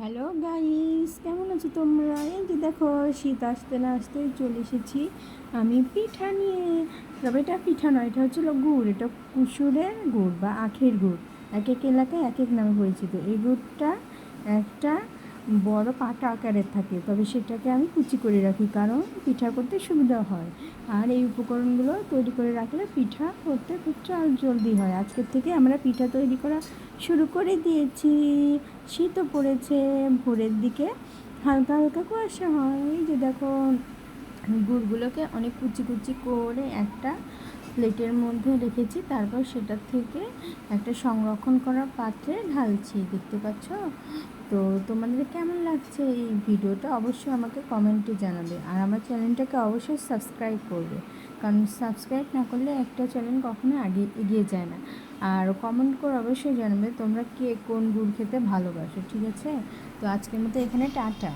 Hello guys, কেমন আছো তোমরা? এই যে দেখো, শীত আসতে না আসতেই চলে এসেছি আমি পিঠা নিয়ে। তবে এটা পিঠা নয়, এটা হচ্ছিলো গুড়। এটা কুসুরের গুড় বা আখের গুড়, এক এক এলাকায় এক এক নামে পরিচিত। এই গুড়টা একটা বড় পাটা আকারের থাকে, তবে সেটাকে আমি কুচি করে রাখি কারণ পিঠা করতে সুবিধা হয়। আর এই উপকরণগুলো তৈরি করে রাখলে পিঠা করতে খুব জলদি হয়। আজকের থেকে আমরা পিঠা তৈরি করা শুরু করে দিয়েছি। শীতও পড়েছে, ভোরের দিকে হালকা হালকা কুয়াশা হয়। এই যে দেখো, গুড়গুলোকে অনেক কুচি কুচি করে একটা প্লেটের মধ্যে রেখেছি, তারপর সেটার থেকে একটা সংরক্ষণ করা পাত্রে ঢালছি, দেখতে পাচ্ছ? তো তোমাদের কেমন লাগছে এই ভিডিওটা অবশ্যই আমাকে কমেন্টে জানাবে। আর আমার চ্যানেলটাকে অবশ্যই সাবস্ক্রাইব করবে, কারণ সাবস্ক্রাইব না করলে একটা চ্যানেল কখনো আগে এগিয়ে যায় না। আর কমেন্ট করে অবশ্যই জানাবে তোমরা কে কোন গুড় খেতে ভালোবাসো, ঠিক আছে? তো আজকের মতো এখানে টাটা।